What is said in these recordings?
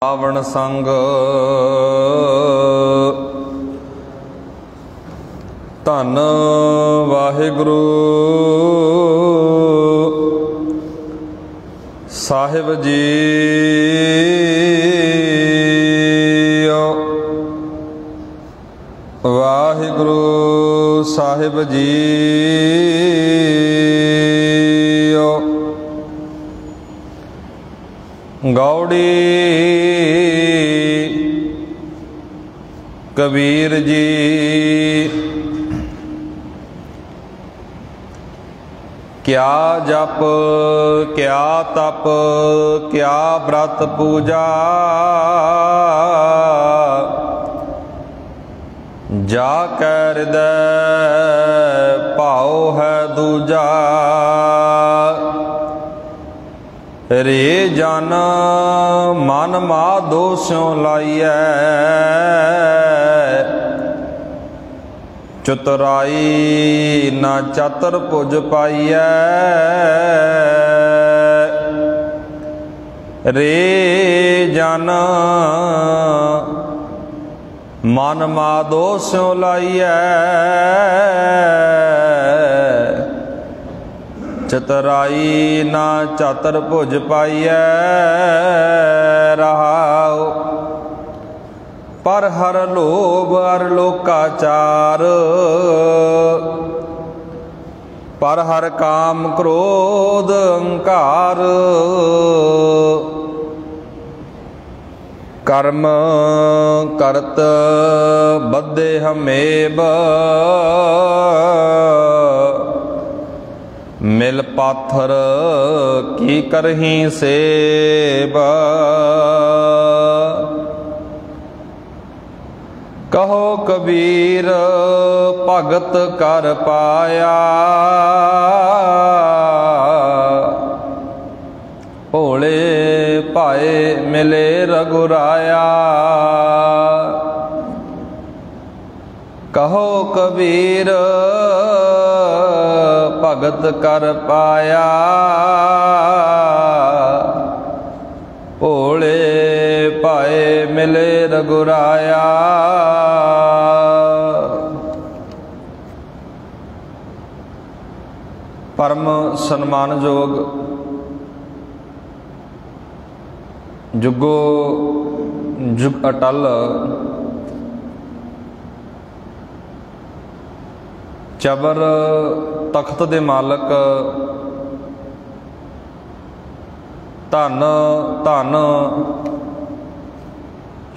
ਆਵਣ ਸੰਗ ਧੰਨ ਵਾਹਿਗੁਰੂ ਸਾਹਿਬ ਜੀ। ਵਾਹਿਗੁਰੂ ਸਾਹਿਬ ਜੀ। ਗੌੜੀ ਕਬੀਰ ਜੀ। ਕਿਆ ਜਪ ਕਿਆ ਤਪ ਕਿਆ ਬ੍ਰਤ ਪੂਜਾ, ਜਾ ਕੈ ਹਿਰਦੈ ਭਾਉ ਹੈ ਦੂਜਾ। ਰੇ ਜਨ ਮਨ ਮਾਧੋ ਸਿਉ ਲਾਈਐ, ਚਤੁਰਾਈ ਨਾ ਚਾਤਰ ਭੁਜ ਪਾਈਐ। ਰੇ ਜਨ ਮਨ ਮਾਧੋ ਸਿਉ ਲਾਈਐ, ਚਤੁਰਾਈ ਨਾ ਚਾਤਰ ਭੁਜ ਪਾਈਐ। ਰਹਾਉ ਪਰ ਹਰ ਲੋਭ ਅਰ ਲੋਕਾਚਾਰ, ਪਰ ਹਰ ਕਾਮ ਕ੍ਰੋਧ ਅਹੰਕਾਰ। ਕਰਮ ਕਰਤ ਬੱਧੇ ਹਮੇਬ, ਮਿਲ ਪਾਥਰ ਕੀ ਕਰਹੀ ਸੇਬ। ਕਹੋ ਕਬੀਰ ਭਗਤ ਕਰ ਪਾਇਆ, ਭੋਲੇ ਭਾਏ ਮਿਲੇ ਰਘੁਰਾਇਆ। ਕਹੋ ਕਬੀਰ ਭਗਤ ਕਰ ਪਾਇਆ, ਭੋਲੇ ਭਾਏ ਮਿਲੇ ਰਘੁਰਾਇਆ। ਪਰਮ ਸਨਮਾਨਯੋਗ ਜੁਗੋ ਜੁਗ ਅਟਲ ਚਬਰ ਤਖਤ ਦੇ ਮਾਲਕ, ਧੰਨ ਧੰਨ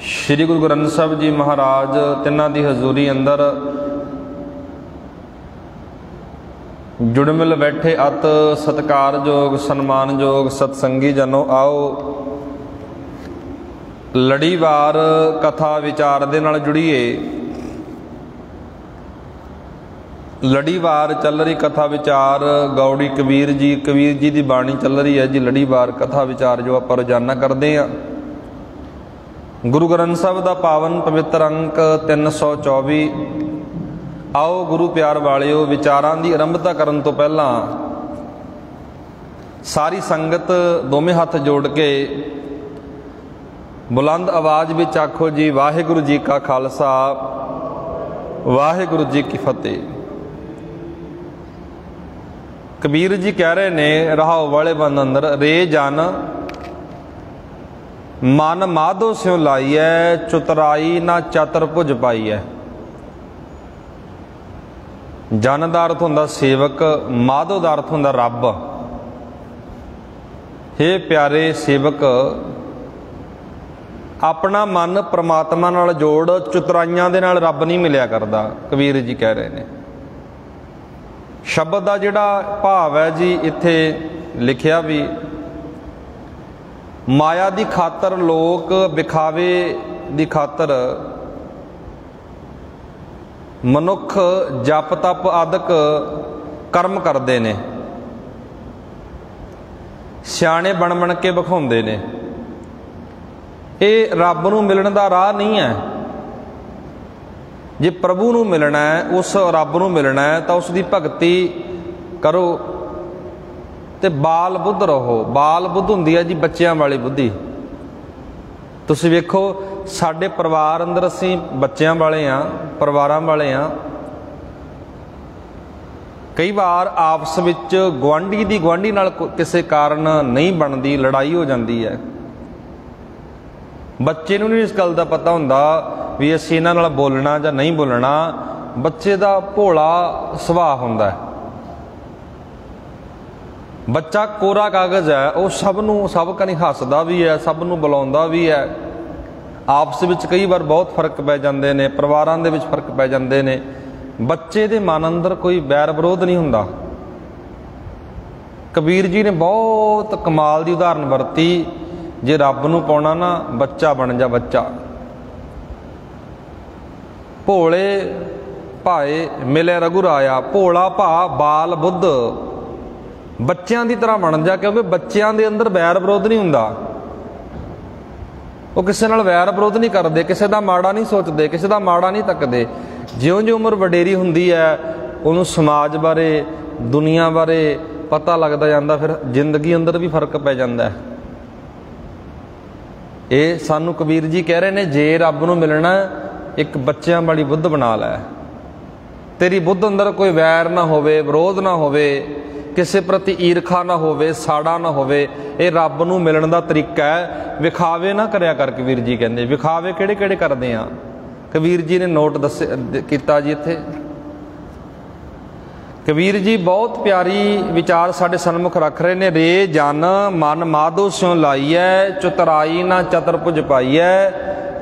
ਸ੍ਰੀ ਗੁਰੂ ਗ੍ਰੰਥ ਸਾਹਿਬ ਜੀ ਮਹਾਰਾਜ, ਤਿੰਨਾਂ ਦੀ ਹਜ਼ੂਰੀ ਅੰਦਰ ਜੁੜ ਮਿਲ ਬੈਠੇ ਅਤ ਸਤਿਕਾਰਯੋਗ ਸਨਮਾਨਯੋਗ ਸਤਸੰਗੀ ਜਨੋ, ਆਓ ਲੜੀਵਾਰ ਕਥਾ ਵਿਚਾਰ ਦੇ ਨਾਲ ਜੁੜੀਏ। ਲੜੀਵਾਰ ਚੱਲ ਰਹੀ ਕਥਾ ਵਿਚਾਰ ਗੌੜੀ ਕਬੀਰ ਜੀ ਦੀ ਬਾਣੀ ਚੱਲ ਰਹੀ ਹੈ ਜੀ। ਲੜੀਵਾਰ ਕਥਾ ਵਿਚਾਰ ਜੋ ਆਪਾਂ ਰੋਜ਼ਾਨਾ ਕਰਦੇ ਹਾਂ। ਗੁਰੂ ਗ੍ਰੰਥ ਸਾਹਿਬ ਦਾ ਪਾਵਨ ਪਵਿੱਤਰ ਅੰਕ 324। ਆਓ ਗੁਰੂ ਪਿਆਰ ਵਾਲਿਓ, ਵਿਚਾਰਾਂ ਦੀ ਆਰੰਭਤਾ ਕਰਨ ਤੋਂ ਪਹਿਲਾਂ ਸਾਰੀ ਸੰਗਤ ਦੋਵੇਂ ਹੱਥ ਜੋੜ ਕੇ ਬੁਲੰਦ ਆਵਾਜ਼ ਵਿੱਚ ਆਖੋ ਜੀ, ਵਾਹਿਗੁਰੂ ਜੀ ਕਾ ਖਾਲਸਾ ਵਾਹਿਗੁਰੂ ਜੀ ਕੀ ਫਤਿਹ। ਕਬੀਰ ਜੀ ਕਹਿ ਰਹੇ ਨੇ ਰਹਾਉ ਵਾਲੇ ਬੰਦ ਅੰਦਰ, ਰੇ ਜਨ ਮਨ ਮਾਧੋ ਸਿਉ ਲਾਈਐ, ਚਤੁਰਾਈ ਨਾ ਚਾਤਰ ਭੁਜ ਪਾਈਐ। ਜਨ ਦਾ ਅਰਥ ਹੁੰਦਾ ਸੇਵਕ, ਮਾਧੋ ਦਾ ਅਰਥ ਹੁੰਦਾ ਰੱਬ। ਹੇ ਪਿਆਰੇ ਸੇਵਕ, ਆਪਣਾ ਮਨ ਪ੍ਰਮਾਤਮਾ ਨਾਲ ਜੋੜ, ਚਤੁਰਾਈਆਂ ਦੇ ਨਾਲ ਰੱਬ ਨਹੀਂ ਮਿਲਿਆ ਕਰਦਾ। ਕਬੀਰ ਜੀ ਕਹਿ ਰਹੇ ਨੇ। ਸ਼ਬਦ ਦਾ ਜਿਹੜਾ ਭਾਵ ਹੈ ਜੀ ਇੱਥੇ ਲਿਖਿਆ ਵੀ, ਮਾਇਆ ਦੀ ਖਾਤਰ ਲੋਕ ਵਿਖਾਵੇ ਦੀ ਖਾਤਰ ਮਨੁੱਖ ਜਪ ਤਪ ਆਦਿਕ ਕਰਮ ਕਰਦੇ ਨੇ, ਸਿਆਣੇ ਬਣ ਕੇ ਵਿਖਾਉਂਦੇ ਨੇ। ਇਹ ਰੱਬ ਨੂੰ ਮਿਲਣ ਦਾ ਰਾਹ ਨਹੀਂ ਹੈ। ਜੇ ਪ੍ਰਭੂ ਨੂੰ ਮਿਲਣਾ ਹੈ, ਉਸ ਰੱਬ ਨੂੰ ਮਿਲਣਾ ਹੈ, ਤਾਂ ਉਸ ਦੀ ਭਗਤੀ ਕਰੋ ਤੇ ਬਾਲ ਬੁੱਧ ਰਹੋ। ਬਾਲ ਬੁੱਧ ਹੁੰਦੀ ਹੈ ਜੀ ਬੱਚਿਆਂ ਵਾਲੀ ਬੁੱਧੀ। ਤੁਸੀਂ ਵੇਖੋ ਸਾਡੇ ਪਰਿਵਾਰ ਅੰਦਰ ਅਸੀਂ ਬੱਚਿਆਂ ਵਾਲੇ ਹਾਂ, ਪਰਿਵਾਰਾਂ ਵਾਲੇ ਹਾਂ। ਕਈ ਵਾਰ ਆਪਸ ਵਿੱਚ ਗੁਆਂਢੀ ਦੀ ਗੁਆਂਢੀ ਨਾਲ ਕਿਸੇ ਕਾਰਨ ਨਹੀਂ ਬਣਦੀ, ਲੜਾਈ ਹੋ ਜਾਂਦੀ ਹੈ। ਬੱਚੇ ਨੂੰ ਨਹੀਂ ਇਸ ਗੱਲ ਦਾ ਪਤਾ ਹੁੰਦਾ ਵੀ ਅਸੀਂ ਇਹਨਾਂ ਨਾਲ ਬੋਲਣਾ ਜਾਂ ਨਹੀਂ ਬੋਲਣਾ। ਬੱਚੇ ਦਾ ਭੋਲਾ ਸੁਭਾਅ ਹੁੰਦਾ ਹੈ। ਬੱਚਾ ਕੋਰਾ ਕਾਗਜ਼ ਹੈ, ਉਹ ਸਭ ਕਨੀ ਹੱਸਦਾ ਵੀ ਹੈ, ਸਭ ਨੂੰ ਬੁਲਾਉਂਦਾ ਵੀ ਹੈ। ਆਪਸ ਵਿੱਚ ਕਈ ਵਾਰ ਬਹੁਤ ਫਰਕ ਪੈ ਜਾਂਦੇ ਨੇ, ਪਰਿਵਾਰਾਂ ਦੇ ਵਿੱਚ ਫਰਕ ਪੈ ਜਾਂਦੇ ਨੇ। ਬੱਚੇ ਦੇ ਮਨ ਅੰਦਰ ਕੋਈ ਵੈਰ ਵਿਰੋਧ ਨਹੀਂ ਹੁੰਦਾ। ਕਬੀਰ ਜੀ ਨੇ ਬਹੁਤ ਕਮਾਲ ਦੀ ਉਦਾਹਰਨ ਵਰਤੀ, ਜੇ ਰੱਬ ਨੂੰ ਪਾਉਣਾ ਨਾ, ਬੱਚਾ ਬਣ ਜਾ ਬੱਚਾ। ਭੋਲੇ ਭਾਏ ਮਿਲੇ ਰਘੁਰਾਇਆ, ਭੋਲਾ ਭਾ ਬਾਲ ਬੁੱਧ। ਬੱਚਿਆਂ ਦੀ ਤਰ੍ਹਾਂ ਬਣ ਜਾ, ਕਿਉਂਕਿ ਬੱਚਿਆਂ ਦੇ ਅੰਦਰ ਵੈਰ ਵਿਰੋਧ ਨਹੀਂ ਹੁੰਦਾ। ਉਹ ਕਿਸੇ ਨਾਲ ਵੈਰ ਵਿਰੋਧ ਨਹੀਂ ਕਰਦੇ, ਕਿਸੇ ਦਾ ਮਾੜਾ ਨਹੀਂ ਸੋਚਦੇ, ਕਿਸੇ ਦਾ ਮਾੜਾ ਨਹੀਂ ਤੱਕਦੇ। ਜਿਉਂ-ਜਿਉਂ ਉਮਰ ਵਡੇਰੀ ਹੁੰਦੀ ਹੈ, ਉਹਨੂੰ ਸਮਾਜ ਬਾਰੇ, ਦੁਨੀਆ ਬਾਰੇ ਪਤਾ ਲੱਗਦਾ ਜਾਂਦਾ, ਫਿਰ ਜ਼ਿੰਦਗੀ ਅੰਦਰ ਵੀ ਫਰਕ ਪੈ ਜਾਂਦਾ ਹੈ। ਇਹ ਸਾਨੂੰ ਕਬੀਰ ਜੀ ਕਹਿ ਰਹੇ ਨੇ, ਜੇ ਰੱਬ ਨੂੰ ਮਿਲਣਾ ਇੱਕ ਬੱਚਿਆਂ ਵਾਲੀ ਬੁੱਧ ਬਣਾ ਲੈ। ਤੇਰੀ ਬੁੱਧ ਅੰਦਰ ਕੋਈ ਵੈਰ ਨਾ ਹੋਵੇ, ਵਿਰੋਧ ਨਾ ਹੋਵੇ, ਕਿਸੇ ਪ੍ਰਤੀ ਈਰਖਾ ਨਾ ਹੋਵੇ, ਸਾੜਾ ਨਾ ਹੋਵੇ। ਇਹ ਰੱਬ ਨੂੰ ਮਿਲਣ ਦਾ ਤਰੀਕਾ ਹੈ। ਵਿਖਾਵੇ ਨਾ ਕਰਿਆ ਕਰ, ਕਬੀਰ ਜੀ ਕਹਿੰਦੇ। ਵਿਖਾਵੇ ਕਿਹੜੇ ਕਿਹੜੇ ਕਰਦੇ ਆ? ਕਬੀਰ ਜੀ ਨੇ ਨੋਟ ਕੀਤਾ ਜੀ ਇੱਥੇ। ਕਬੀਰ ਜੀ ਬਹੁਤ ਪਿਆਰੀ ਵਿਚਾਰ ਸਾਡੇ ਸਨਮੁਖ ਰੱਖ ਰਹੇ ਨੇ। ਰੇ ਜਨ ਮਨ ਮਾਧੋ ਸਿਉ ਲਾਈਐ, ਚਤੁਰਾਈ ਨਾ ਚਤਰ ਭੁਜ ਪਾਈਐ।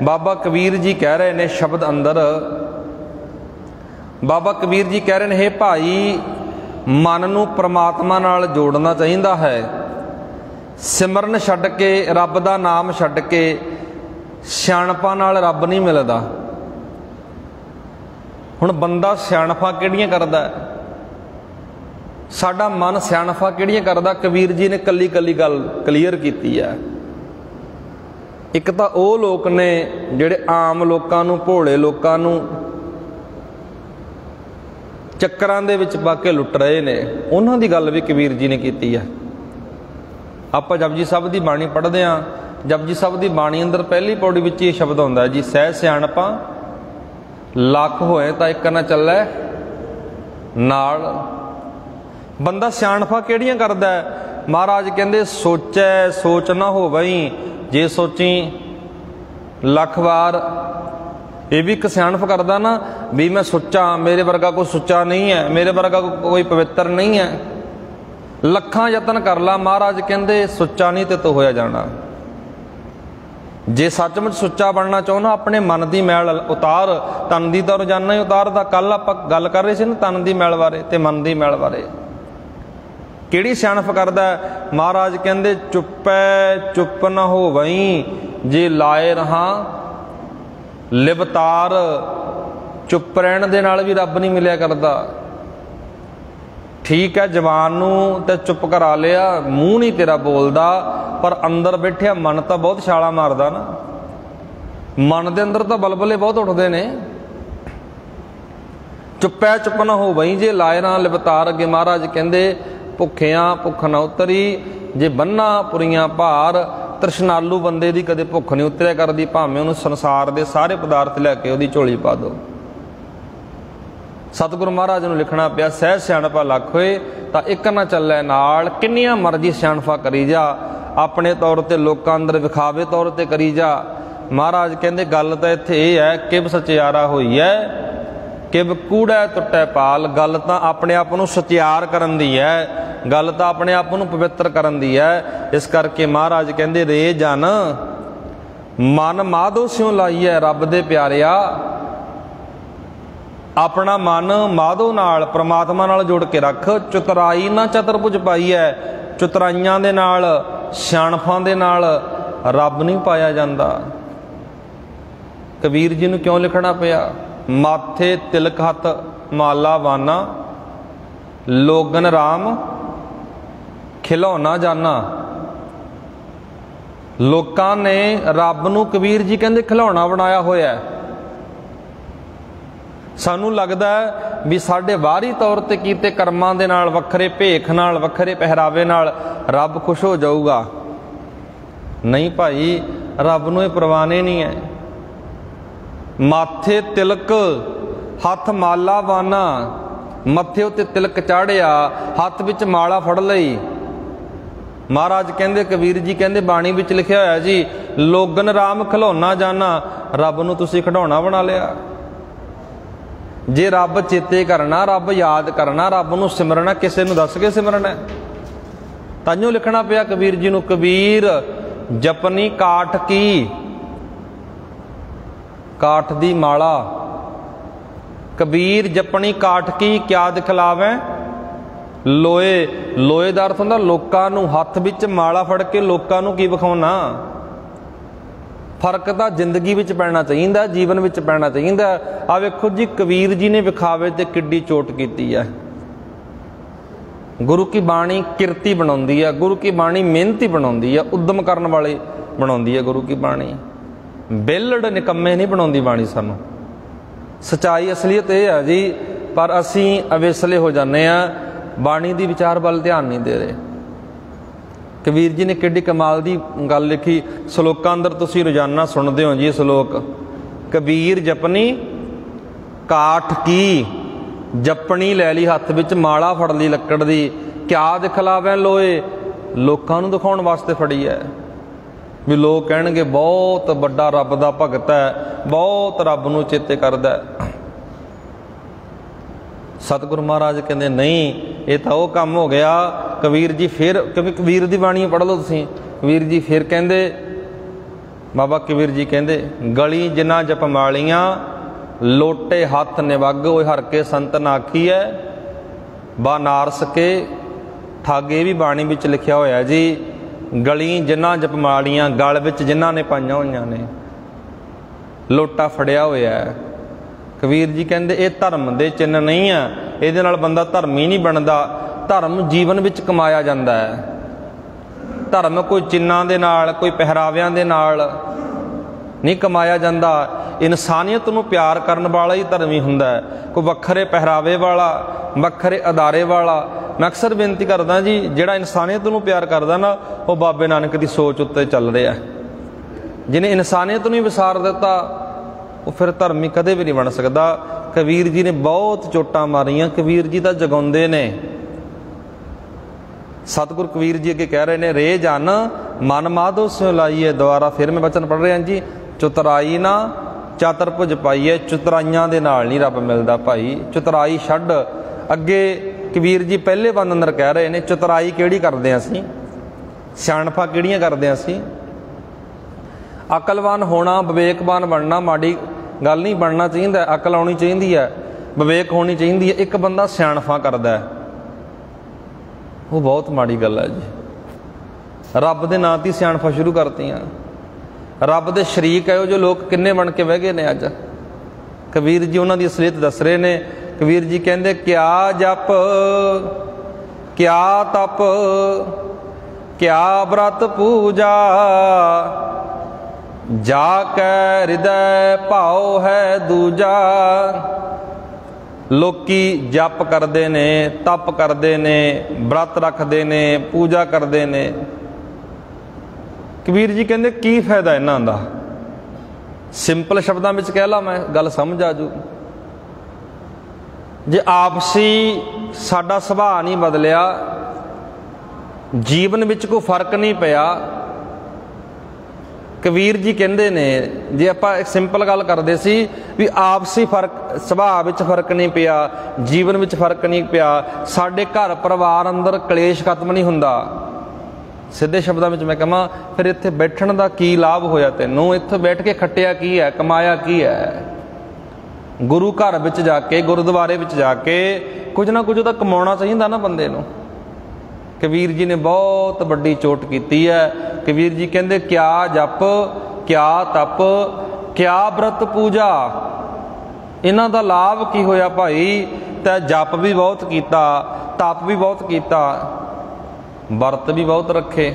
ਬਾਬਾ ਕਬੀਰ ਜੀ ਕਹਿ ਰਹੇ ਨੇ ਸ਼ਬਦ ਅੰਦਰ, ਬਾਬਾ ਕਬੀਰ ਜੀ ਕਹਿ ਰਹੇ ਨੇ, ਹੇ ਭਾਈ, ਮਨ ਨੂੰ ਪ੍ਰਮਾਤਮਾ ਨਾਲ ਜੋੜਨਾ ਚਾਹੀਦਾ ਹੈ। ਸਿਮਰਨ ਛੱਡ ਕੇ, ਰੱਬ ਦਾ ਨਾਮ ਛੱਡ ਕੇ ਸਿਆਣਪਾਂ ਨਾਲ ਰੱਬ ਨਹੀਂ ਮਿਲਦਾ। ਹੁਣ ਬੰਦਾ ਸਿਆਣਪਾਂ ਕਿਹੜੀਆਂ ਕਰਦਾ? ਸਾਡਾ ਮਨ ਸਿਆਣਪਾਂ ਕਿਹੜੀਆਂ ਕਰਦਾ? ਕਬੀਰ ਜੀ ਨੇ ਕੱਲੀ ਕੱਲੀ ਗੱਲ ਕਲੀਅਰ ਕੀਤੀ ਹੈ। ਇੱਕ ਤਾਂ ਉਹ ਲੋਕ ਨੇ ਜਿਹੜੇ ਆਮ ਲੋਕਾਂ ਨੂੰ, ਭੋਲੇ ਲੋਕਾਂ ਨੂੰ ਚੱਕਰਾਂ ਦੇ ਵਿੱਚ ਪਾ ਕੇ ਲੁੱਟ ਰਹੇ ਨੇ, ਉਹਨਾਂ ਦੀ ਗੱਲ ਵੀ ਕਬੀਰ ਜੀ ਨੇ ਕੀਤੀ ਹੈ। ਆਪਾਂ ਜਪਜੀ ਸਾਹਿਬ ਦੀ ਬਾਣੀ ਪੜ੍ਹਦੇ ਹਾਂ। ਜਪਜੀ ਸਾਹਿਬ ਦੀ ਬਾਣੀ ਅੰਦਰ ਪਹਿਲੀ ਪੌੜੀ ਵਿੱਚ ਇਹ ਸ਼ਬਦ ਆਉਂਦਾ ਜੀ, ਸਹਿ ਸਿਆਣਪਾਂ ਲੱਖ ਹੋਏ ਤਾਂ ਇੱਕ ਨਾ ਚੱਲੇ ਨਾਲ। ਬੰਦਾ ਸਿਆਣਪਾਂ ਕਿਹੜੀਆਂ ਕਰਦਾ? ਮਹਾਰਾਜ ਕਹਿੰਦੇ, ਸੋਚੈ ਸੋਚ ਨਾ ਹੋਵਈ, ਜੇ ਸੋਚੀ ਲੱਖ ਵਾਰ। ਇਹ ਵੀ ਇੱਕ ਸਿਆਣਪ ਕਰਦਾ ਨਾ, ਵੀ ਮੈਂ ਸੋਚਾਂ, ਮੇਰੇ ਵਰਗਾ ਕੋਈ ਸੁੱਚਾ ਨਹੀਂ ਹੈ, ਮੇਰੇ ਵਰਗਾ ਕੋਈ ਪਵਿੱਤਰ ਨਹੀਂ ਹੈ। ਲੱਖਾਂ ਯਤਨ ਕਰ ਲਾ, ਮਹਾਰਾਜ ਕਹਿੰਦੇ ਸੁੱਚਾ ਨਹੀਂ ਤੇ ਤੂੰ ਹੋਇਆ ਜਾਣਾ। ਜੇ ਸੱਚਮੁੱਚ ਸੁੱਚਾ ਬਣਨਾ ਚਾਹੁੰਦਾ, ਆਪਣੇ ਮਨ ਦੀ ਮੈਲ ਉਤਾਰ। ਤਨ ਦੀ ਤਾਂ ਰੋਜ਼ਾਨਾ ਹੀ ਉਤਾਰਦਾ। ਕੱਲ ਆਪਾਂ ਗੱਲ ਕਰ ਰਹੇ ਸੀ ਨਾ ਤਨ ਦੀ ਮੈਲ ਬਾਰੇ ਤੇ ਮਨ ਦੀ ਮੈਲ ਬਾਰੇ। ਕਿਹੜੀ ਸਿਆਣਪ ਕਰਦਾ? ਮਹਾਰਾਜ ਕਹਿੰਦੇ, ਚੁੱਪੈ ਚੁੱਪ ਨਾ ਹੋਵਈ, ਜੇ ਲਾਏ ਰਹਾ ਲਿਵਤਾਰ। ਚੁੱਪ ਰਹਿਣ ਦੇ ਨਾਲ ਵੀ ਰੱਬ ਨਹੀਂ ਮਿਲਿਆ ਕਰਦਾ। ਠੀਕ ਹੈ, ਜ਼ਬਾਨ ਨੂੰ ਤੇ ਚੁੱਪ ਕਰਾ ਲਿਆ, ਮੂੰਹ ਨਹੀਂ ਤੇਰਾ ਬੋਲਦਾ, ਪਰ ਅੰਦਰ ਬੈਠਿਆ ਮਨ ਤਾਂ ਬਹੁਤ ਛਾਲਾ ਮਾਰਦਾ ਨਾ। ਮਨ ਦੇ ਅੰਦਰ ਤਾਂ ਬਲਬਲੇ ਬਹੁਤ ਉੱਠਦੇ ਨੇ। ਚੁੱਪੈ ਚੁੱਪ ਨਾ ਹੋ ਬਈ, ਜੇ ਲਾਏ ਨਾ ਲਿਵਤਾਰ। ਅੱਗੇ ਮਹਾਰਾਜ ਕਹਿੰਦੇ, ਭੁੱਖਿਆਂ ਭੁੱਖ ਨਾ ਉਤਰੀ, ਜੇ ਬੰਨਾ ਪੁਰੀਆਂ ਭਾਰ। ਤ੍ਰਿਸ਼ਨਾਲੂ ਬੰਦੇ ਦੀ ਕਦੇ ਭੁੱਖ ਨਹੀਂ ਉਤਰਿਆ ਕਰਦੀ, ਭਾਵੇਂ ਉਹਨੂੰ ਸੰਸਾਰ ਦੇ ਸਾਰੇ ਪਦਾਰਥ ਲੈ ਕੇ ਉਹਦੀ ਝੋਲੀ ਪਾ ਦਿਓ। ਸਤਿਗੁਰੂ ਮਹਾਰਾਜ ਨੂੰ ਲਿਖਣਾ ਪਿਆ, ਸਹਿ ਸਿਆਣਪਾ ਲੱਖ ਹੋਏ ਤਾਂ ਇੱਕ ਨਾ ਚੱਲੇ ਨਾਲ। ਕਿੰਨੀਆਂ ਮਰਜ਼ੀ ਸਿਆਣਪਾ ਕਰੀ ਜਾ, ਆਪਣੇ ਤੌਰ ਤੇ ਲੋਕਾਂ ਅੰਦਰ ਵਿਖਾਵੇ ਤੌਰ ਤੇ ਕਰੀ ਜਾ। ਮਹਾਰਾਜ ਕਹਿੰਦੇ, ਗੱਲ ਤਾਂ ਇੱਥੇ ਇਹ ਹੈ, ਕਿਵ ਸਚਿਆਰਾ ਹੋਈ ਹੈ, ਕਿਵ ਕੂੜਾ ਟੁੱਟੈ ਪਾਲ। ਗੱਲ ਤਾਂ ਆਪਣੇ ਆਪ ਨੂੰ ਸਚਿਆਰ ਕਰਨ ਦੀ ਹੈ, ਗੱਲ ਤਾਂ ਆਪਣੇ ਆਪ ਨੂੰ ਪਵਿੱਤਰ ਕਰਨ ਦੀ ਹੈ। ਇਸ ਕਰਕੇ ਮਹਾਰਾਜ ਕਹਿੰਦੇ, ਰੇ ਜਨ ਮਨ ਮਾਧੋ ਸਿਉ ਲਾਈਐ। ਰੱਬ ਦੇ ਪਿਆਰਿਆ, ਆਪਣਾ ਮਨ ਮਾਧੋ ਨਾਲ, ਪ੍ਰਮਾਤਮਾ ਨਾਲ ਜੋੜ ਕੇ ਰੱਖ। ਚਤੁਰਾਈ ਨਾ ਚਤੁਰਭੁਜ ਪਾਈਐ। ਚਤੁਰਾਈਆਂ ਦੇ ਨਾਲ, ਸਿਆਣਪਾਂ ਦੇ ਨਾਲ ਰੱਬ ਨਹੀਂ ਪਾਇਆ ਜਾਂਦਾ। ਕਬੀਰ ਜੀ ਨੂੰ ਕਿਉਂ ਲਿਖਣਾ ਪਿਆ? ਮਾਥੇ ਤਿਲਕ ਹੱਥ ਮਾਲਾ ਵਾਨਾ, ਲੋਗਨ ਰਾਮ ਖਿਲੌਣਾ ਜਾਨਾ। ਲੋਕਾਂ ਨੇ ਰੱਬ ਨੂੰ, ਕਬੀਰ ਜੀ ਕਹਿੰਦੇ, ਖਿਲੌਣਾ ਬਣਾਇਆ ਹੋਇਆ। ਸਾਨੂੰ ਲੱਗਦਾ ਵੀ ਸਾਡੇ ਬਾਹਰੀ ਤੌਰ ਤੇ ਕੀਤੇ ਕਰਮਾਂ ਦੇ ਨਾਲ, ਵੱਖਰੇ ਭੇਖ ਨਾਲ, ਵੱਖਰੇ ਪਹਿਰਾਵੇ ਨਾਲ ਰੱਬ ਖੁਸ਼ ਹੋ ਜਾਊਗਾ। ਨਹੀਂ ਭਾਈ, रब नूं इह परवाने नहीं है। माथे तिलक हथ माला बाना, मत्थे उत्ते तिलक चाढ़िया, हथ विच माला फड़ लई। महाराज कहंदे, कबीर जी कहंदे बाणी विच लिखिया होया जी, लोगन राम खिलौना जाना, रब नूं तुसीं खिडौना बना लिया। जे रब चेते करना, रब याद करना, रब नूं सिमरना, किसे नूं दस के सिमरना। ताइयों लिखना पिया कबीर जी नूं, कबीर जपनी काठ की, काठ दी माला। कबीर जपनी काठ की क्या दिखलावे लोए। लोए दा अर्थ हुंदा लोकां नूं, हत्थ विच माला फड़ के लोकां नूं की विखाउणा। फर्क तां जिंदगी विच पैना चाहीदा, जीवन विच पैना चाहीदा। आ वेखो जी कबीर जी ने विखावे ते किड्डी चोट कीती है। गुरु की बाणी किरती बनाउंदी है, गुरु की बाणी मेहनती बनाउंदी है, उद्यम करन वाले बनाउंदी है गुरु की बाणी। बेलड़ निकम्मे नहीं बनाउंदी बाणी सानू। सच्चाई असलीयत यह है जी, पर असी अवेसले हो जाने हैं, बाणी दी विचार वाल ध्यान नहीं दे रहे। कबीर जी ने किड्डी कमाल दी गल लिखी, सलोकां अंदर तुसीं रोजाना सुनते हो जी सलोक। कबीर जपनी काठ की, जपनी लै ली हत्थ विच, माला फड़ ली लक्कड़ दी, क्या दिखलावे लोए, लोकां नूं दिखाउण वास्ते फड़ी है। भी लोग कहणगे बहुत वड्डा रब दा भगत है, बहुत रब नूं चेते करदा है। सतगुरु महाराज कहंदे नहीं, ये तो वो काम हो गया। कबीर जी फिर, क्योंकि कबीर दी बाणी पढ़ लो तुसीं, कबीर जी फिर कहंदे, बाबा कबीर जी कहंदे, गली जिन्ना जप मालियां, लोटे हथ निवग, ओए हर के संत नाखी है, बानारस के ਠਾਗੇ भी बाणी विच लिखिया होया जी। गली जिन्ना जप मालियां, गल विच जिन्हां ने पाईयां होईयां ने, लोटा फड़िया होया है। कबीर जी कहंदे ये धर्म दे चिन्ह नहीं है, इहदे नाल बंदा धर्मी नहीं बनदा। धर्म जीवन विच कमाया जांदा है। धर्म कोई चिन्हां दे नाल, कोई पहरावियां दे नाल नहीं कमाया जांदा। इंसानियत नूं प्यार करन वाला ही धर्मी हुंदा है। कोई वखरे पहरावे वाला, वखरे अदारे वाला। मैं अक्सर बेनती करदा जी, जिहड़ा इंसानियत नूं प्यार करदा ना, वो बाबे नानक दी सोच उत्ते चल रहा है। जिन्हें इंसानियत नूं विसार दिता, वो फिर धर्मी कदे भी नहीं बन सकता। कबीर जी ने बहुत चोटां मारियां, कबीर जी तां जगाउंदे ने। सतगुर कबीर जी अगे कह रहे ने, रे जन मन माधो स्यों लाइए। दोबारा फिर मैं वचन पढ़ रहा जी, चुतराई ना चातरभुज पाईए। चुतराइयां दे नाल नहीं रब मिलदा भाई, चुतराई छड्ड। अगे कबीर जी पहले बंद अंदर कह रहे ने, चुतराई किहड़ी करदे असीं, सियाणफां किहड़ियां करदे असीं। अकलवान होना, विवेकवान बनना माड़ी गल नहीं, बनना चाहिए। अकल आनी चाहिए है, विवेक होनी चाहिए है। एक बंदा सियाणफां करदा है, वो बहुत माड़ी गल है जी। रब दे नां ती सियाणफां शुरू करतीआं। रब दे शरीक है जो लोग किन्ने बन के बह गए ने अज। कबीर जी उन्हां दी असलीयत दस रहे ने। कबीर जी कहंदे, क्या जप क्या तप क्या व्रत पूजा, जाकै हृदय भाव है दूजा। लोकी जप करते ने, तप करते ने, व्रत रखते ने, पूजा करते ने। कबीर जी कहते की फायदा इन्हां दा। सिंपल शब्दां विच कह ला, मैं गल समझ आ जू। जे आपसी साडा सुभाਅ नहीं बदलिया, जीवन विच कोई फर्क नहीं पिया। कबीर जी कहते ने, जे आपां एक सिंपल गल करते सी भी आपसी फर्क, सुभाਅ विच फर्क नहीं पिया, जीवन विच फर्क नहीं पिया, साडे घर परिवार अंदर कलेश खत्म नहीं हुंदा। सीधे शब्दों में मैं कहां, फिर इत्थे बैठण दा की लाभ होया तैनूं? इत्थे बैठ के खट्टिया की है, कमाया की है? गुरु घर विच जाके, गुरुद्वारे विच जाके कुछ ना कुछ तो कमाउणा चाहिए ना बंदे नूं। कबीर जी ने बहुत वड्डी चोट की है। कबीर जी कहते, क्या जप क्या तप क्या व्रत पूजा, इन्हां दा लाभ की होया भाई? तै जप भी बहुत कीता, तप भी बहुत कीता, व्रत भी बहुत रखे,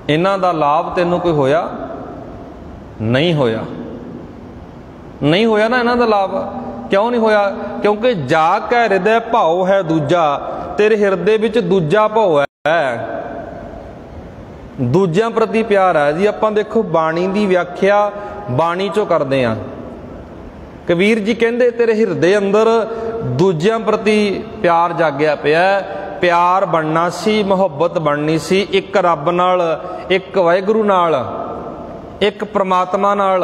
इन्हां दा लाभ तैनूं कोई होया? नहीं होया। नहीं होया ना इन्हां दा लाभ। क्यों नहीं होया? क्योंकि जाकै हृदय भाव है दूजा, तेरे हिरदे विच दूजा भाव है। दूजियां प्रति प्यार है जी। आपां देखो बाणी की व्याख्या बाणी चों करते हैं। कबीर जी कहते तेरे हिरदे अंदर दूजियां प्रति प्यार जागया पिया, प्यार बनना सी, मुहब्बत बननी सी, एक रब नाल, एक वाहिगुरू नाल, एक परमात्मा नाल,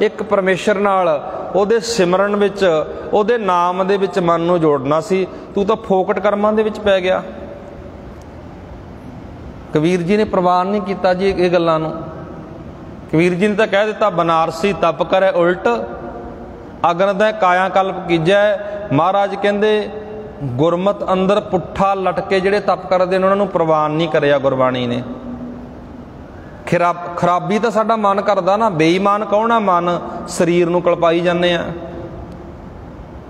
एक परमेश्वर नाल, ओदे सिमरन विच, ओदे नाम दे विच मन नूं जोड़ना सी। तू तो फोकट कर्मां दे विच पै गया। कबीर जी ने प्रवान नहीं किया जी ये गल्लां नूं। कबीर जी ने तो कह दिता बनारसी तप करे उल्ट, अगन दै काया कल्प कीजै। महाराज कहंदे गुरमत अंदर पुट्ठा लटके जिहड़े तप करदे ने उन्हां नूं प्रवान नहीं करिया गुरबाणी ने। खराबी तो साडा मन करदा ना, बेईमान कौन आ मन, शरीर नूं कलपाई जाने आ।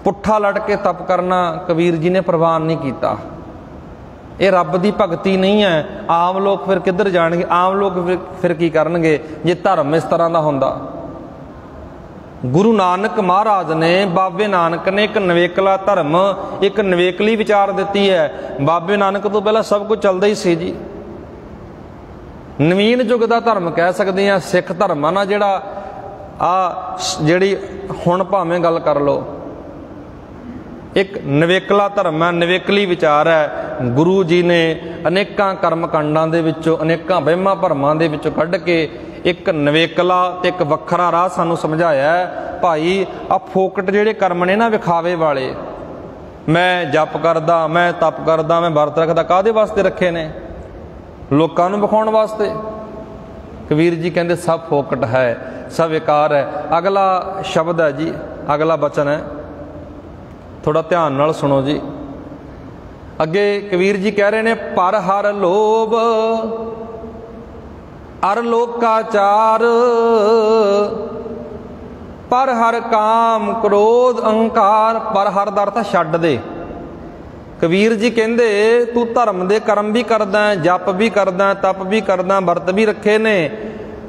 पुट्ठा लटके तप करना कबीर जी ने प्रवान नहीं किया। ये रब की भगती नहीं है। आम लोग फिर किधर जाएंगे, आम लोग फिर की करनगे जे धर्म इस तरह का होंदा। गुरु नानक महाराज ने, बाबे नानक ने एक नवेकला धर्म, एक नवेकली विचार दी है। बाबे नानक तो पहला सब कुछ चलता ही सी जी। नवीन युग का धर्म कह सकते हैं सिख धर्म है ना, जिहड़ा जिहड़ी हुण भावें गल कर लो, एक नवेकला धर्म है, नवेकली विचार है। गुरु जी ने अनेकां कर्म कांडां दे विचों, अनेकां वहमां भरमां दे विचों कढ के एक नवेकला ते एक वखरा राह सानूं समझाया है। भाई आ फोकट जिहड़े कर्म ने ना विखावे वाले, मैं जप करदा, मैं तप करदा, मैं वरत रखदा, काहदे वास्ते रखे ने? लोकां नूं विखाउण वास्ते। कबीर जी कहंदे सब फोकट है, सब विकार है। अगला शब्द है जी, अगला वचन है, थोड़ा ध्यान नाल सुनो जी। अगे कबीर जी कह रहे ने पर हर लोभ अर लोकाचार, पर हर काम क्रोध अहंकार। पर हर दा अर्थ छड्ड दे। कबीर जी कहंदे तू धर्म दे कर्म भी करदा है, जप भी करदा है, तप भी करदा, वरत भी रखे ने,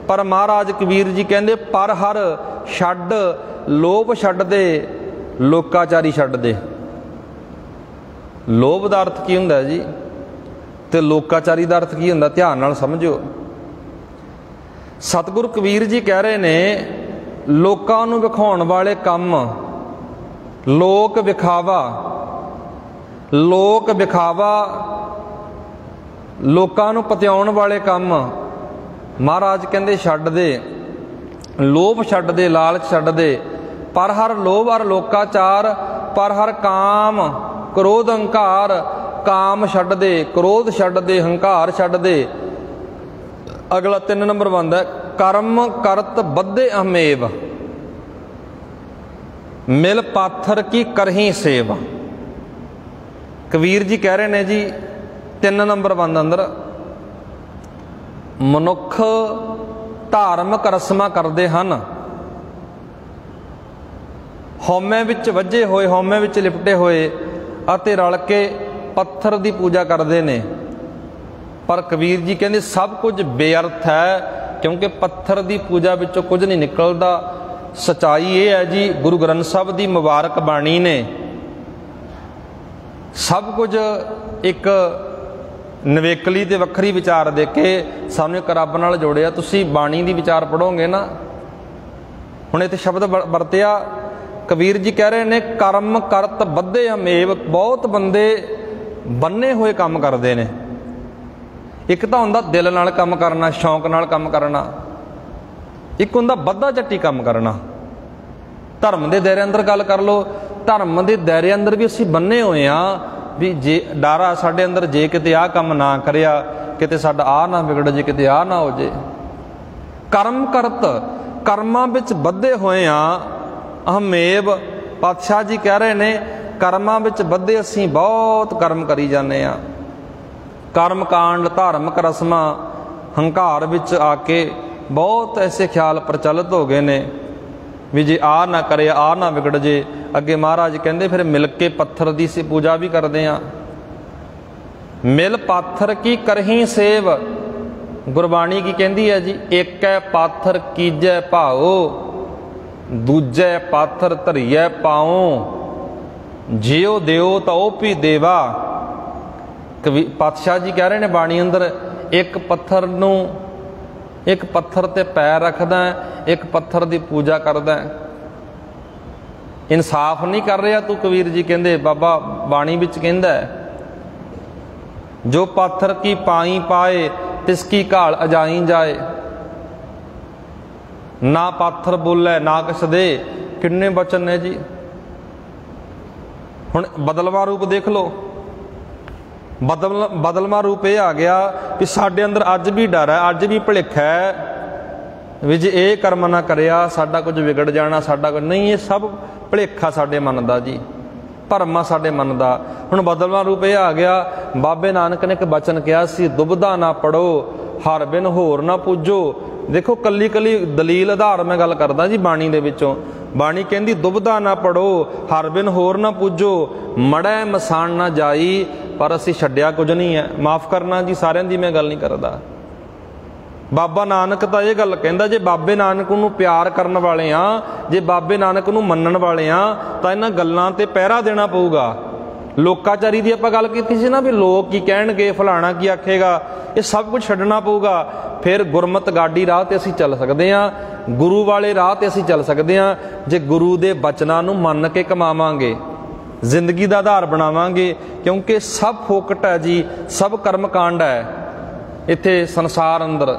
पर महाराज कबीर जी कहंदे पर हर छड्ड, लोभ छड्ड दे, लोकाचारी छड्ड दे। लोभ दा अर्थ की हुंदा जी ते लोकाचारी दा अर्थ की हुंदा? ध्यान नाल समझो। सतगुरु कबीर जी कह रहे ने लोकां नूं विखाउण वाले काम, लोक विखावा, लोक विखावा, लोकां नूं पतिआउण वाले काम महाराज कहंदे छड्ड दे। लोभ छड्ड दे, लालच छड्ड दे। पर हर लोभ और लोकाचार, पर हर काम क्रोध अहंकार। काम छड्ड दे, क्रोध छड्ड दे, हंकार छड्ड दे। अगला 3 नंबर बनता है कर्म करत बद्धे अहमेव, मिल पाथर की करही सेव। कबीर जी कह रहे ने जी 3 नंबर बंद अंदर मनुख धार्मिक रस्मां करते हैं, हौमे विच वजे होए, हौमे विच लिपटे होए अते रल के पत्थर की पूजा करते ने। पर कबीर जी कहते सब कुछ बेअर्थ है, क्योंकि पत्थर की पूजा विचों कुछ नहीं निकलता। सच्चाई ये है जी, गुरु ग्रंथ साहब की मुबारक बाणी ने सब कुछ एक नवेकली ते वक्री विचार दे के सानूं एक रब नाल जोड़िया। तुसीं बाणी दी विचार पढ़ोगे ना, हुण इत्थे शब्द वरतिया कबीर जी कह रहे ने कर्म करत बद्धे हमेव। बहुत बंदे बन्ने हुए काम करते हैं। एक तो हुंदा दिल नाल काम करना, शौक नाल काम करना, एक हुंदा बद्धा झट्टी काम करना। धर्म के दायरे अंदर गल कर लो, धर्म के दायरे अंदर भी असीं बन्ने हुए हाँ भी जे डर आ साडे अंदर, जे किते आ काम ना करिया, किते साडा आ ना बिगड़ जे, किते आ ना हो जे। कर्म करत, कर्मां विच बद्धे हुए हाँ अहमेव। पातशाह जी कह रहे ने कर्मां विच बद्धे असीं बहुत कर्म करी जाने आ। कर्म कांड, धार्मिक रस्मां, हंकार विच आके बहुत ऐसे ख्याल प्रचलित हो गए ने भी जे आ ना करे, आ ना बिगड़ जे। अगे महाराज कहते फिर मिल के पत्थर की सी पूजा भी करते हैं। मिल पाथर की करही सेव, गुरबाणी की कहती है जी एक पाथर कीजै भाओ, दूजै पाथर धरिए पाओ, जियो देओ तो भी देवा। कवि पातशाह जी कह रहे हैं बाणी अंदर एक पत्थर नूं एक पत्थर ते पैर रखदा है, एक पत्थर की पूजा करदा है। इंसाफ नहीं कर रहा तू। कबीर जी कहंदे, बाबा बाणी विच कहंदा है, जो पत्थर की पाई पाए तिसकी घाल अजाई जाए। ना पत्थर बोले ना किस दे, किन्ने वचन ने जी। हुण बदलवा रूप देख लो। बदलवा रूप ये आ गया कि साडे अंदर अज भी डर है, अज भी भुलेखा है भी जे ये कर्म ना करिया साडा कुछ विगड़ जाना, साडा कुछ नहीं। ये सब भुलेखा साडे मन दा जी, भरम आ साडे मन दा। हुण बदलवा रूप ये आ गया। बाबे नानक ने एक वचन कहा सी, दुबधा ना पढ़ो हर बिन होर ना पूजो। देखो कली कली दलील आधार मैं गल करदा जी बाणी दे विचों। बाणी कहंदी दुबधा ना पढ़ो हर बिन होर ना पूजो, मड़ै मसान ना जाई। पर असीं छड्डिया कुछ नहीं है। माफ़ करना जी, सारिਆਂ दी मैं गल नहीं करदा। बाबा नानक तो ये गल कहंदा, जे बाबे नानक नूं प्यार करन वाले आ, जे बाबे नानक नूं मन्नण वाले आ, तां इन्हां गल्लां ते पहरा देना पऊगा। लोकाचारी दी आपां गल कीती सी ना भी लोग की कहणगे, फलाना की आखेगा, ये सब कुछ छड्डना पऊगा। फिर गुरमत गाडी राह ते असीं चल सकदे आ, गुरु वाले राह ते असीं चल सकदे आ, जे गुरु दे बचनां नूं मंन के कमावांगे, जिंदगी का आधार बनावांगे। क्योंकि सब फोकट है जी, सब कर्म कांड है इत्थे संसार अंदर।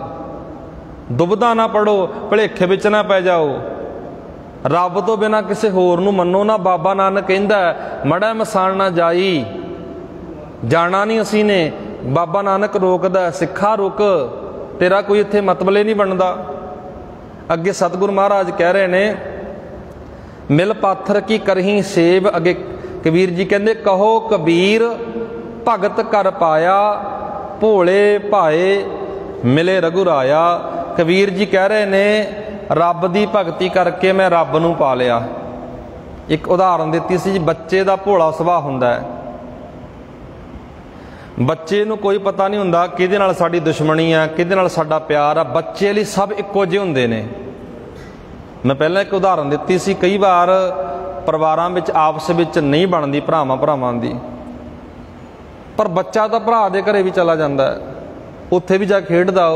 दुबधा ना पढ़ो, भुलेखे विच ना पै जाओ, रब तो बिना किसी होर नूं मन्नो ना। बाबा नानक कहंदा मड़ा मसान ना जाई, जाना नहीं असीं ने। बाबा नानक रोकदा, सिखा रुक, तेरा कोई इत्थे मतबले नहीं बनदा। अगे सतगुरु महाराज कह रहे ने, मिल पाथर की करही सेब। अगे कबीर जी कहंदे, कहो कबीर भगत कर पाया, भोले भाए मिले रघुराया। कबीर जी कह रहे ने, रब की भगती करके मैं रब नूं पा लिया। एक उदाहरण दित्ती सी जी, बच्चे का भोला सुभाअ हुंदा है। बच्चे नूं कोई पता नहीं हुंदा किहदे नाल साडी दुश्मनी है, किहदे नाल साडा प्यार आ। बच्चे लई सब इक्को जिहे हुंदे ने। मैं पहले एक उदाहरण दित्ती सी, कई बार परिवारां विच आपस विच नहीं बनदी भरावां भरावां दी, पर बच्चा तो भरा दे घरे भी चला जांदा है, उत्थे भी जा खेडदा,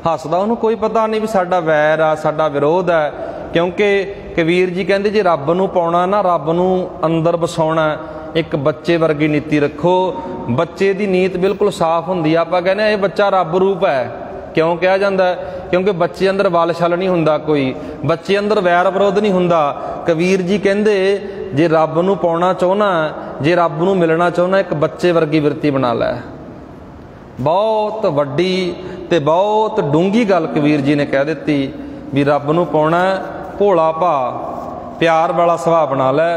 हसदा, उहनूं कोई पता नहीं भी साडा वैर आ, साडा विरोध है। क्योंकि कबीर जी कहंदे जे रब नूं पाउणा ना, रब नूं अंदर वसाउणा, एक बच्चे वर्गी नीति रखो। बच्चे की नीत बिल्कुल साफ हुंदी आ। आपां कहने ये बच्चा रब रूप है। क्यों कहा जाता है? क्योंकि बच्चे अंदर वाल छल नहीं हुंदा, कोई बच्चे अंदर वैर विरोध नहीं हुंदा। कबीर जी कहंदे जे रब नूं पाउणा चाहुंदा, जे रब नूं मिलना चाहुंदा, एक बच्चे वर्गी विरती बना लै। बहुत वड्डी ते बहुत डूंगी गल कबीर जी ने कह दित्ती भी रब नूं पाउणा, भोला भा प्यार वाला सुभाअ बना लै।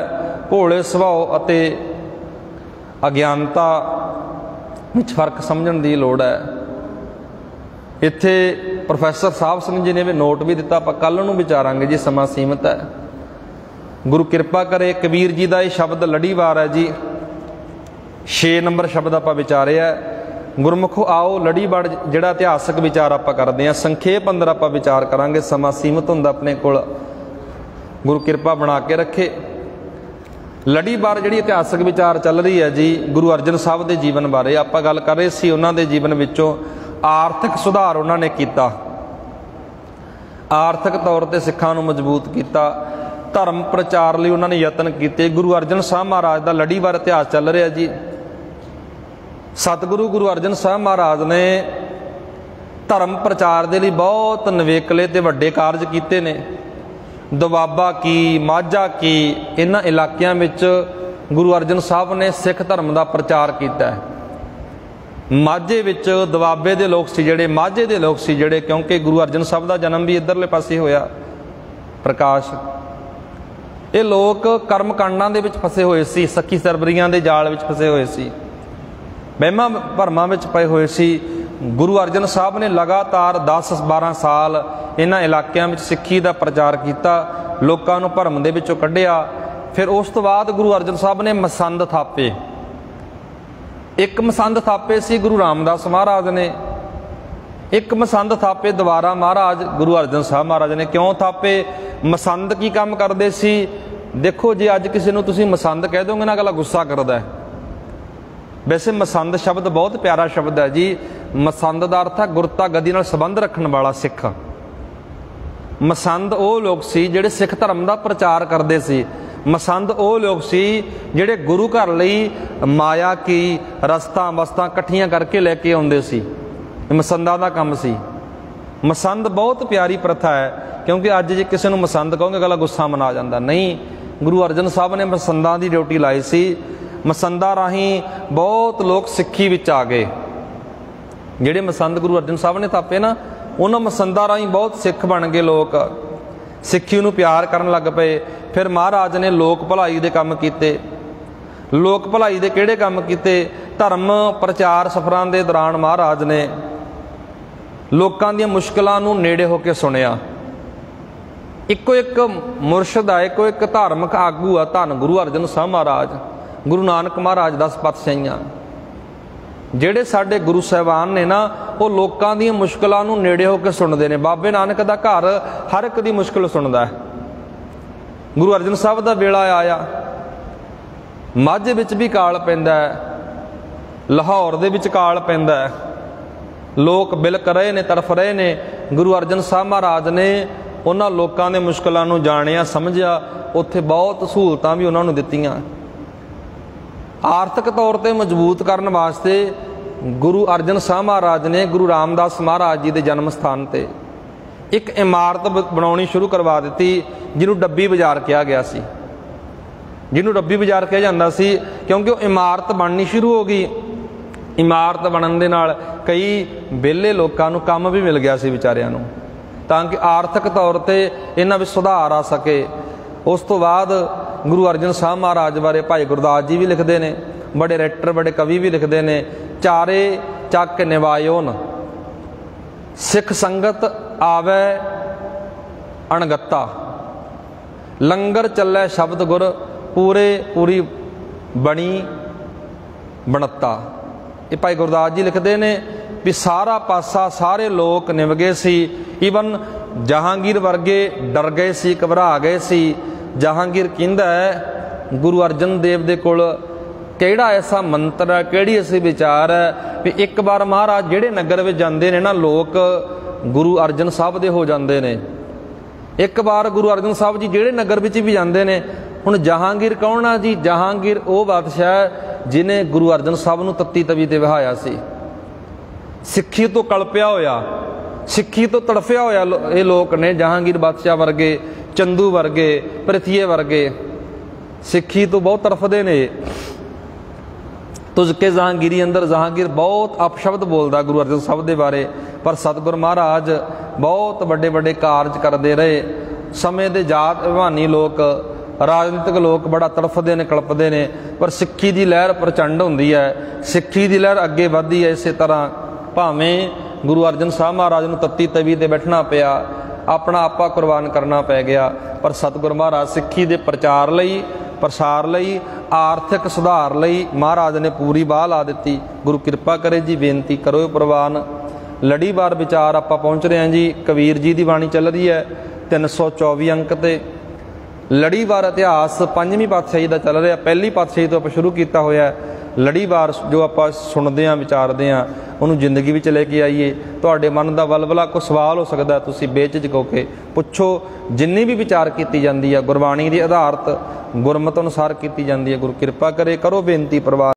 भोले सुभाअ अते अज्ञानता विच फर्क समझण दी लोड़ है। इत्थे प्रोफैसर साहब सिंह जी ने भी नोट भी दिता, आपां कल नूं विचारांगे जी, समा सीमित है। गुरु किरपा करे। कबीर जी का यह शब्द लड़ीवार है जी, 6 नंबर शब्द आपां विचारिया। गुरमुखो आओ लड़ीवार जिहड़ा इतिहासक विचार आपां करदे हां, संखेप अंदर आपां विचार करांगे, समा सीमित हुंदा अपने कोल, गुरु किरपा बना के रखे। लड़ीवार जिहड़ी इतिहासक विचार चल रही है जी, गुरु अर्जन साहब के जीवन बारे आपां गल कर रहे सी। उन्हां दे जीवन विचों आर्थिक सुधार उन्होंने किया, आर्थिक तौर पर सिखां नूं मजबूत किया, धर्म प्रचार लई उन्होंने यतन किए। गुरु अर्जन साहब महाराज का लड़ीवार इतिहास चल रहा जी। सतगुरु गुरु अर्जन साहब महाराज ने धर्म प्रचार के लिए बहुत नवेकले ते वड्डे कारज किए ने। दुआबा की, माझा की, इन्हां इलाकिਆਂ विच गुरु अर्जन साहब ने सिख धर्म का प्रचार किया है। माझे विच दुआबे दे लोग सी जिहड़े, माझे दे लोग सी जिहड़े, क्योंकि गुरु अर्जन साहब का जन्म भी इधरले पासे होया प्रकाश। ये लोग कर्म कांडां दे विच फसे हुए सी, सखी सरबरियां दे जाल विच फसे हुए सी, वहमां भरमां विच पए हुए सी। गुरु अर्जन साहब ने लगातार 10-12 साल इन्हां इलाकिਆਂ विच सिੱਖੀ ਦਾ प्रचार किया, लोकां नूं भरम दे विचों कढिया। फिर उस तो बाद गुरु अर्जन साहब ने मसंद थापे। एक मसंद थापे सी गुरु रामदास महाराज ने, एक मसंद थापे दोबारा महाराज गुरु अर्जन साहब महाराज ने। क्यों थापे? मसंद की काम करते सी? देखो जे अज किसी नूं तुसीं मसंद कह दोगे ना, अगला गुस्सा करदा है। वैसे मसंद शब्द बहुत प्यारा शब्द है जी। ਮਸੰਦ ਦਾ ਅਰਥ ਹੈ ਗੁਰਤਾ ਗਦੀ ਨਾਲ ਸੰਬੰਧ ਰੱਖਣ ਵਾਲਾ ਸਿੱਖ। ਮਸੰਦ ਉਹ ਲੋਕ ਸੀ ਜਿਹੜੇ ਸਿੱਖ ਧਰਮ ਦਾ ਪ੍ਰਚਾਰ ਕਰਦੇ ਸੀ। ਮਸੰਦ ਉਹ ਲੋਕ ਸੀ ਜਿਹੜੇ ਗੁਰੂ ਘਰ ਲਈ ਮਾਇਆ ਕੀ ਰਸਤਾਂ ਵਸਤਾਂ ਇਕੱਠੀਆਂ ਕਰਕੇ ਲੈ ਕੇ ਆਉਂਦੇ ਸੀ। ਮਸੰਦਾਂ ਦਾ ਕੰਮ ਸੀ। ਮਸੰਦ ਬਹੁਤ ਪਿਆਰੀ ਪ੍ਰਥਾ ਹੈ, ਕਿਉਂਕਿ ਅੱਜ ਜੇ ਕਿਸੇ ਨੂੰ ਮਸੰਦ ਕਹੋਗੇ ਅਗਲਾ ਗੁੱਸਾ ਮਨਾ ਜਾਂਦਾ। ਨਹੀਂ, ਗੁਰੂ ਅਰਜਨ ਸਾਹਿਬ ਨੇ ਮਸੰਦਾਂ ਦੀ ਡਿਊਟੀ ਲਾਈ ਸੀ। ਮਸੰਦਾਂ ਰਾਹੀਂ ਬਹੁਤ ਲੋਕ ਸਿੱਖੀ ਵਿੱਚ ਆ ਗਏ। ਜਿਹੜੇ ਮਸੰਦ ਗੁਰੂ ਅਰਜਨ ਸਾਹਿਬ ਨੇ ਥਾਪੇ ਨਾ, ਉਹਨਾਂ ਮਸੰਦਾਂ ਰਾਹੀਂ ਬਹੁਤ ਸਿੱਖ ਬਣ ਗਏ। ਲੋਕ ਸਿੱਖੀ ਨੂੰ ਪਿਆਰ ਕਰਨ ਲੱਗ ਪਏ। ਫਿਰ ਮਹਾਰਾਜ ਨੇ ਲੋਕ ਭਲਾਈ ਦੇ ਕੰਮ ਕੀਤੇ। ਲੋਕ ਭਲਾਈ ਦੇ ਕਿਹੜੇ ਕੰਮ ਕੀਤੇ? ਧਰਮ ਪ੍ਰਚਾਰ ਸਫ਼ਰਾਂ ਦੇ ਦੌਰਾਨ ਮਹਾਰਾਜ ਨੇ ਲੋਕਾਂ ਦੀਆਂ ਮੁਸ਼ਕਿਲਾਂ ਨੂੰ ਨੇੜੇ ਹੋ ਕੇ ਸੁਣਿਆ। ਇੱਕੋ ਇੱਕ ਮੁਰਸ਼ਿਦ ਆ, ਇੱਕੋ ਇੱਕ ਧਾਰਮਿਕ ਆਗੂ ਆ, ਧੰਨ ਗੁਰੂ ਅਰਜਨ ਸਾਹਿਬ ਮਹਾਰਾਜ, ਗੁਰੂ ਨਾਨਕ ਮਹਾਰਾਜ 10 ਪਾਤਸ਼ਾਹੀਆਂ। ਜਿਹੜੇ ਸਾਡੇ ਗੁਰੂ ਸਾਹਿਬਾਨ ਨੇ ਨਾ, ਉਹ ਲੋਕਾਂ ਦੀਆਂ ਮੁਸ਼ਕਿਲਾਂ ਨੂੰ ਨੇੜੇ ਹੋ ਕੇ ਸੁਣਦੇ ਨੇ। ਬਾਬੇ ਨਾਨਕ ਦਾ ਘਰ ਹਰ ਇੱਕ ਦੀ ਮੁਸ਼ਕਿਲ ਸੁਣਦਾ ਹੈ। ਗੁਰੂ ਅਰਜਨ ਸਾਹਿਬ ਦਾ ਵੇਲਾ ਆਇਆ, ਮਾਝੇ ਵਿੱਚ ਵੀ ਕਾਲ ਪੈਂਦਾ ਹੈ, ਲਾਹੌਰ ਦੇ ਵਿੱਚ ਕਾਲ ਪੈਂਦਾ ਹੈ। ਲੋਕ ਬਿਲਕ ਰਹੇ ਨੇ, ਤੜਫ ਰਹੇ ਨੇ। ਗੁਰੂ ਅਰਜਨ ਸਾਹਿਬ ਮਹਾਰਾਜ ਨੇ ਉਹਨਾਂ ਲੋਕਾਂ ਦੇ ਮੁਸ਼ਕਿਲਾਂ ਨੂੰ ਜਾਣਿਆ, ਸਮਝਿਆ। ਉੱਥੇ ਬਹੁਤ ਸਹੂਲਤਾਂ ਵੀ ਉਹਨਾਂ ਨੂੰ ਦਿੱਤੀਆਂ। ਆਰਥਿਕ ਤੌਰ ਤੇ ਮਜ਼ਬੂਤ ਕਰਨ ਵਾਸਤੇ ਗੁਰੂ ਅਰਜਨ ਸਾਹਿਬ ਮਹਾਰਾਜ ਨੇ ਗੁਰੂ ਰਾਮਦਾਸ ਮਹਾਰਾਜ ਜੀ ਦੇ ਜਨਮ ਸਥਾਨ ਤੇ ਇੱਕ ਇਮਾਰਤ ਬਣਾਉਣੀ ਸ਼ੁਰੂ ਕਰਵਾ ਦਿੱਤੀ, ਜਿਹਨੂੰ ਡੱਬੀ ਬਾਜ਼ਾਰ ਕਿਹਾ ਗਿਆ ਸੀ। ਜਿਹਨੂੰ ਡੱਬੀ ਬਾਜ਼ਾਰ ਕਿਹਾ ਜਾਂਦਾ ਸੀ ਕਿਉਂਕਿ ਉਹ ਇਮਾਰਤ ਬਣਨੀ ਸ਼ੁਰੂ ਹੋ ਗਈ। ਇਮਾਰਤ ਬਣਨ ਦੇ ਨਾਲ ਕਈ ਵਿਹਲੇ ਲੋਕਾਂ ਨੂੰ ਕੰਮ ਵੀ ਮਿਲ ਗਿਆ ਸੀ ਵਿਚਾਰਿਆਂ ਨੂੰ, ਤਾਂ ਕਿ ਆਰਥਿਕ ਤੌਰ ਤੇ ਇਹਨਾਂ ਵਿੱਚ ਸੁਧਾਰ ਆ ਸਕੇ। ਉਸ ਤੋਂ ਬਾਅਦ ਗੁਰੂ ਅਰਜਨ ਸਾਹਿਬ ਮਹਾਰਾਜ ਬਾਰੇ ਭਾਈ ਗੁਰਦਾਸ ਜੀ ਵੀ ਲਿਖਦੇ ਨੇ, ਬੜੇ ਰਾਈਟਰ ਬੜੇ ਕਵੀ ਵੀ ਲਿਖਦੇ ਨੇ। ਚਾਰੇ ਚੱਕ ਨਿਵਾਇਓਨ, ਸਿੱਖ ਸੰਗਤ ਆਵੇ ਅਣਗੱਤਾ, ਲੰਗਰ ਚੱਲੇ ਸ਼ਬਦ ਗੁਰ, ਪੂਰੀ ਬਣੀ ਬਣੱਤਾ। ਇਹ ਭਾਈ ਗੁਰਦਾਸ ਜੀ ਲਿਖਦੇ ਨੇ ਵੀ ਸਾਰਾ ਪਾਸਾ, ਸਾਰੇ ਲੋਕ ਨਿਭ ਗਏ ਸੀ। ਈਵਨ ਜਹਾਂਗੀਰ ਵਰਗੇ ਡਰ ਗਏ ਸੀ, ਘਬਰਾ ਗਏ ਸੀ। ਜਹਾਂਗੀਰ ਕਹਿੰਦਾ ਹੈ ਗੁਰੂ ਅਰਜਨ ਦੇਵ ਦੇ ਕੋਲ ਕਿਹੜਾ ਐਸਾ ਮੰਤਰ ਹੈ, ਕਿਹੜੀ ਐਸੀ ਵਿਚਾਰ ਹੈ ਵੀ ਇੱਕ ਵਾਰ ਮਹਾਰਾਜ ਜਿਹੜੇ ਨਗਰ ਵਿੱਚ ਜਾਂਦੇ ਨੇ ਨਾ, ਲੋਕ ਗੁਰੂ ਅਰਜਨ ਸਾਹਿਬ ਦੇ ਹੋ ਜਾਂਦੇ ਨੇ। ਇੱਕ ਵਾਰ ਗੁਰੂ ਅਰਜਨ ਸਾਹਿਬ ਜੀ ਜਿਹੜੇ ਨਗਰ ਵਿੱਚ ਵੀ ਜਾਂਦੇ ਨੇ। ਹੁਣ ਜਹਾਂਗੀਰ ਕੌਣ ਆ ਜੀ? ਜਹਾਂਗੀਰ ਉਹ ਬਾਦਸ਼ਾਹ ਜਿਹਨੇ ਗੁਰੂ ਅਰਜਨ ਸਾਹਿਬ ਨੂੰ ਤੱਤੀ ਤਵੀ ਤੇ ਵਹਾਇਆ ਸੀ। ਸਿੱਖੀ ਤੋਂ ਕਲਪਿਆ ਹੋਇਆ, ਸਿੱਖੀ ਤੋਂ ਤੜਫਿਆ ਹੋਇਆ ਇਹ ਲੋਕ ਨੇ। ਜਹਾਂਗੀਰ ਬਾਦਸ਼ਾਹ ਵਰਗੇ, ਚੰਦੂ ਵਰਗੇ, ਪ੍ਰਿਥੀਏ ਵਰਗੇ ਸਿੱਖੀ ਤੋਂ ਬਹੁਤ ਤੜਫਦੇ ਨੇ। ਤੁਝਕੇ ਜਹਾਂਗੀਰੀ ਅੰਦਰ ਜਹਾਂਗੀਰ ਬਹੁਤ ਅਪਸ਼ਬਦ ਬੋਲਦਾ ਗੁਰੂ ਅਰਜਨ ਸਾਹਿਬ ਦੇ ਬਾਰੇ, ਪਰ ਸਤਿਗੁਰ ਮਹਾਰਾਜ ਬਹੁਤ ਵੱਡੇ ਵੱਡੇ ਕਾਰਜ ਕਰਦੇ ਰਹੇ। ਸਮੇਂ ਦੇ ਜਾਤ ਵਿਵਾਨੀ ਲੋਕ, ਰਾਜਨੀਤਿਕ ਲੋਕ ਬੜਾ ਤੜਫਦੇ ਨੇ, ਕਲਪਦੇ ਨੇ, ਪਰ ਸਿੱਖੀ ਦੀ ਲਹਿਰ ਪ੍ਰਚੰਡ ਹੁੰਦੀ ਹੈ। ਸਿੱਖੀ ਦੀ ਲਹਿਰ ਅੱਗੇ ਵੱਧਦੀ ਹੈ। ਇਸੇ ਤਰ੍ਹਾਂ ਭਾਵੇਂ ਗੁਰੂ ਅਰਜਨ ਸਾਹਿਬ ਮਹਾਰਾਜ ਨੂੰ ਤੱਤੀ ਤਵੀ ਤੇ ਬੈਠਣਾ ਪਿਆ, ਆਪਣਾ ਆਪਾ ਕੁਰਬਾਨ ਕਰਨਾ ਪੈ ਗਿਆ, ਪਰ ਸਤਿਗੁਰ ਮਹਾਰਾਜ ਸਿੱਖੀ ਦੇ ਪ੍ਰਚਾਰ ਲਈ, ਪ੍ਰਸਾਰ ਲਈ, ਆਰਥਿਕ ਸੁਧਾਰ ਲਈ ਮਹਾਰਾਜ ਨੇ ਪੂਰੀ ਬਾਹ ਲਾ ਦਿੱਤੀ। ਗੁਰੂ ਕਿਰਪਾ ਕਰੇ ਜੀ, ਬੇਨਤੀ ਕਰੋ ਪ੍ਰਵਾਨ। ਲੜੀਵਾਰ ਵਿਚਾਰ ਆਪਾਂ ਪਹੁੰਚ ਰਹੇ ਹਾਂ ਜੀ। ਕਬੀਰ ਜੀ ਦੀ ਬਾਣੀ ਚੱਲ ਰਹੀ ਹੈ 324 ਅੰਕ ਤੇ। ਲੜੀਵਾਰ ਇਤਿਹਾਸ 5ਵੀਂ ਪਾਤਸ਼ਾਹੀ ਦਾ ਚੱਲ ਰਿਹਾ। ਪਹਿਲੀ ਪਾਤਸ਼ਾਹੀ ਤੋਂ ਆਪਾਂ ਸ਼ੁਰੂ ਕੀਤਾ ਹੋਇਆ। ਲੜੀਵਾਰ ਜੋ ਆਪਾਂ ਸੁਣਦੇ ਹਾਂ, ਵਿਚਾਰਦੇ ਹਾਂ, ਉਹਨੂੰ ਜ਼ਿੰਦਗੀ ਵਿੱਚ ਲੈ ਕੇ ਆਈਏ। ਤੁਹਾਡੇ ਮਨ ਦਾ ਵਲਵਲਾ ਕੋਈ ਸਵਾਲ ਹੋ ਸਕਦਾ, ਤੁਸੀਂ ਬੇਝਿਜਕ ਹੋ ਕੇ ਪੁੱਛੋ। ਜਿੰਨੀ ਵੀ ਵਿਚਾਰ ਕੀਤੀ ਜਾਂਦੀ ਹੈ ਗੁਰਬਾਣੀ ਦੇ ਆਧਾਰਿਤ, ਗੁਰਮਤਿ ਅਨੁਸਾਰ ਕੀਤੀ ਜਾਂਦੀ ਹੈ। ਗੁਰੂ ਕਿਰਪਾ ਕਰੇ, ਕਰੋ ਬੇਨਤੀ ਪ੍ਰਵਾਨ।